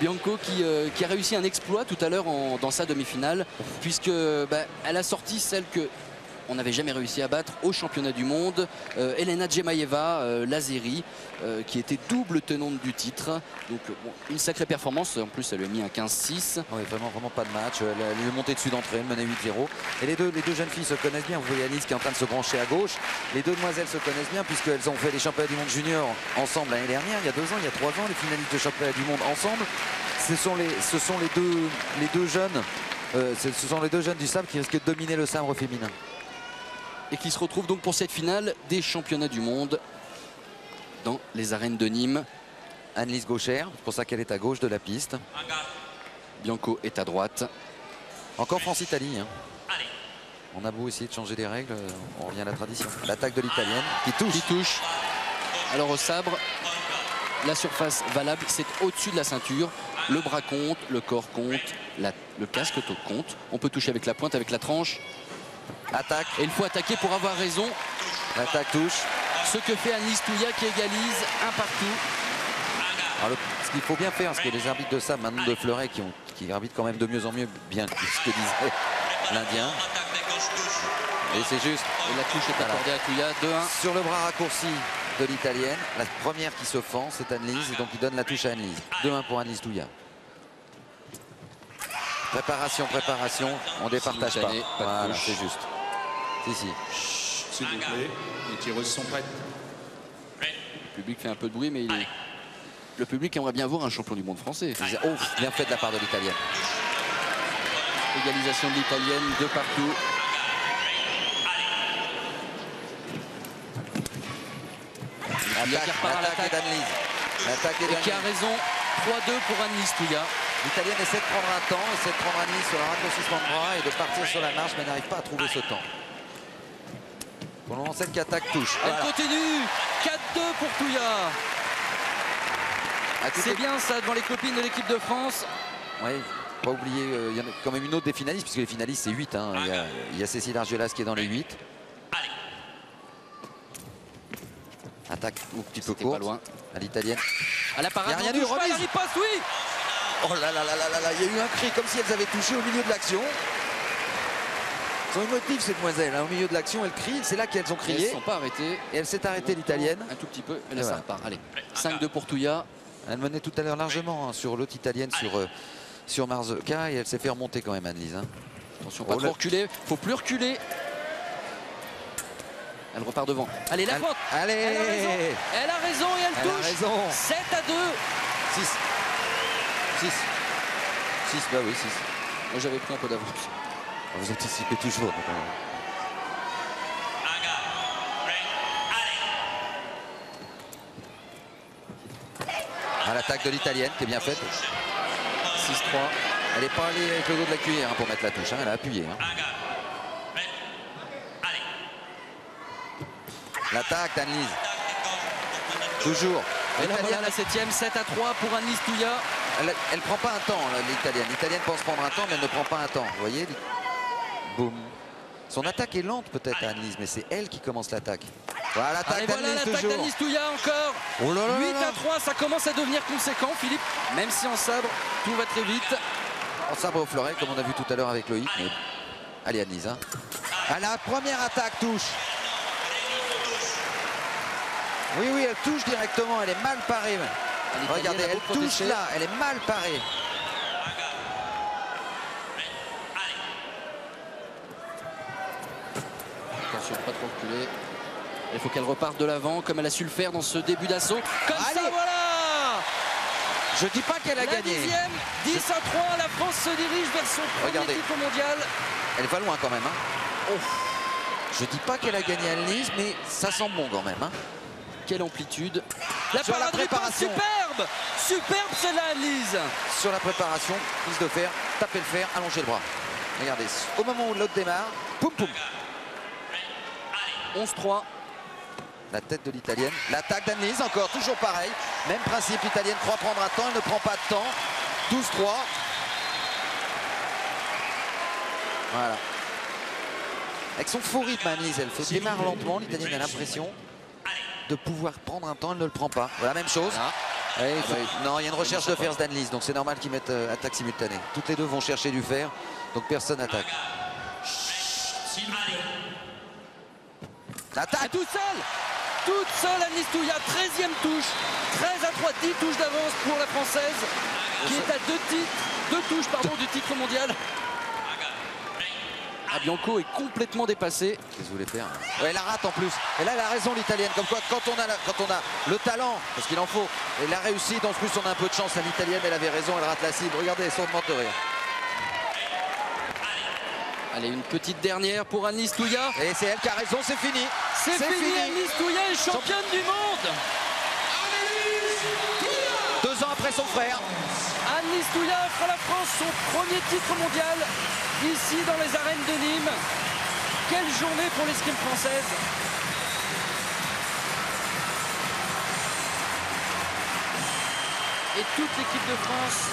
Bianco qui a réussi un exploit tout à l'heure dans sa demi-finale, puisque elle a sorti celle que on n'avait jamais réussi à battre au championnat du monde, Elena Djemaeva, l'Azérie, qui était double tenante du titre. Donc bon, une sacrée performance. En plus, elle lui a mis un 15-6. Oui, vraiment pas de match. Elle est montée dessus d'entrée, elle menait 8-0. Et les deux jeunes filles se connaissent bien. Vous voyez Alice qui est en train de se brancher à gauche. Les deux demoiselles se connaissent bien puisqu'elles ont fait les championnats du monde junior ensemble l'année dernière, il y a 2 ans, il y a 3 ans, les finalistes de championnat du monde ensemble. Ce sont les deux jeunes du sabre qui risquent de dominer le sabre féminin. Et qui se retrouvent donc pour cette finale des championnats du monde dans les arènes de Nîmes. Anne-Lise Gauchère, c'est pour ça qu'elle est à gauche de la piste. Bianco est à droite. Encore France-Italie. Hein. On a beau essayer de changer les règles, on revient à la tradition. L'attaque de l'Italienne qui touche. Alors au sabre, la surface valable, c'est au-dessus de la ceinture. Le bras compte, le corps compte, le casque compte. On peut toucher avec la pointe, avec la tranche. Attaque. Et il faut attaquer pour avoir raison. L'attaque touche. Ce que fait Anne-Lise Touillat qui égalise un partout. Alors, ce qu'il faut bien faire, parce que les arbitres de sabre, maintenant de Fleuret, qui arbitrent quand même de mieux en mieux, bien ce que disait l'Indien. Et c'est juste. Et la touche est accordée à Touillat, 2-1. Sur le bras raccourci de l'Italienne, la première qui se fend, c'est Anne-Lise, et donc il donne la touche à Anne-Lise. 2-1 pour Anne-Lise Touillat. Préparation, on départage pas. Voilà, c'est juste. Si. S'il vous plaît, les tireuses sont prêtes. Le public fait un peu de bruit, mais le public aimerait bien voir un champion du monde français. Oh, bien fait de la part de l'Italienne. Égalisation de l'Italienne de partout. L'attaque d'Anne-Lise. Et qui a raison, 3-2 pour Anne-Lise Touillat. L'Italienne essaie de prendre un temps, essaie de prendre Anne-Lise sur le raccourcissement de bras et de partir sur la marche, mais n'arrive pas à trouver ce temps. Pour le moment, celle qui attaque touche. Elle continue, 4-2 pour Touillat. C'est bien ça devant les copines de l'équipe de France. Oui, pas oublier, il y en a quand même une autre des finalistes, puisque les finalistes c'est 8. Hein. Il y a Cécile Argelas qui est dans les 8. Attaque un petit peu court à l'Italienne. À la parade, il y a rien eu, remise. Elle passe, oui. Oh là là, il y a eu un cri comme si elles avaient touché au milieu de l'action. Elles sont émotives ces demoiselles, hein. Au milieu de l'action elles crient, c'est là qu'elles ont crié. Elles ne sont pas arrêtées. Et elle s'est arrêtée l'Italienne. Un tout petit peu, et là ça repart. Allez, 5-2 pour Touillat. Elle menait tout à l'heure largement, hein, sur l'autre Italienne, sur Marzucca, et elle s'est fait remonter quand même Anne-Lise. Hein. Attention, pas trop reculer, faut plus reculer. Elle repart devant. Allez, la faute. Allez. Elle a raison et elle touche. 7-2. 6. Bah oui, 6. Moi j'avais pris un peu d'avance. Vous anticipez toujours. À l'attaque de l'Italienne qui est bien faite. 6-3. Elle n'est pas allée avec le dos de la cuillère, hein, pour mettre la touche. Hein. Elle a appuyé. Hein. L'attaque d'Anne-Lise. Toujours. Et là voilà la 7e, 7-3 pour Anne-Lise Touillat. Elle prend pas un temps, l'Italienne. L'Italienne pense prendre un temps, mais elle ne prend pas un temps. Vous voyez? Boum. Son attaque est lente peut-être à Anne-Lise, mais c'est elle qui commence l'attaque. Voilà l'attaque d'Anne-Lise Touillat encore. Oh là là 8-3, ça commence à devenir conséquent, Philippe. Même si en sabre, tout va très vite. En sabre au fleuret, comme on a vu tout à l'heure avec Loïc. Mais... Allez Anne-Lise. Hein. À la première attaque, touche. Oui, elle touche directement, elle est mal parée. Regardez, elle touche là, elle est mal parée. Attention, pas trop reculer. Il faut qu'elle reparte de l'avant, comme elle a su le faire dans ce début d'assaut. Comme ça, voilà. Je dis pas qu'elle a gagné. 10e, 10-3, la France se dirige vers son premier titre mondial. Elle va loin quand même. Hein. Oh. Je dis pas qu'elle a gagné Anne-Lise, mais ça sent bon quand même. Hein. Quelle amplitude. La préparation. Superbe celle-là, Anne-Lise. Sur la préparation, prise de fer, taper le fer, allonger le bras. Regardez, au moment où l'autre démarre, poum poum. 11-3. La tête de l'Italienne. L'attaque d'Anne-Lise, encore, toujours pareil. Même principe, l'Italienne croit prendre un temps, elle ne prend pas de temps. 12-3. Voilà. Avec son faux rythme, Anne-Lise, elle démarre lentement. L'Italienne a l'impression de pouvoir prendre un temps, elle ne le prend pas. Voilà, même chose. Non, il y a une recherche de fer d'Annelise, donc c'est normal qu'ils mettent attaque simultanée. Toutes les deux vont chercher du fer, donc personne n'attaque. Attaque toute seule Annelise Touillat, 13e touche, 13-3, 10 touches d'avance pour la Française, qui est à deux touches du titre mondial. Bianco est complètement dépassé. Qu'est-ce que vous voulez faire? Ouais, elle la rate en plus. Et là, elle a raison, l'italienne. Comme quoi, quand on a le talent, parce qu'il en faut, et la réussite, en plus, on a un peu de chance. L'italienne, elle avait raison, elle rate la cible. Regardez, elle sort de rire. Allez, une petite dernière pour Annelise Touillat. Et c'est elle qui a raison, c'est fini. C'est fini, Annelise Touillat est championne du monde. 2 ans après son frère. Annelise Touillat offre à la France son premier titre mondial ici dans les arènes de Nîmes. Quelle journée pour l'escrime française. Et toute l'équipe de France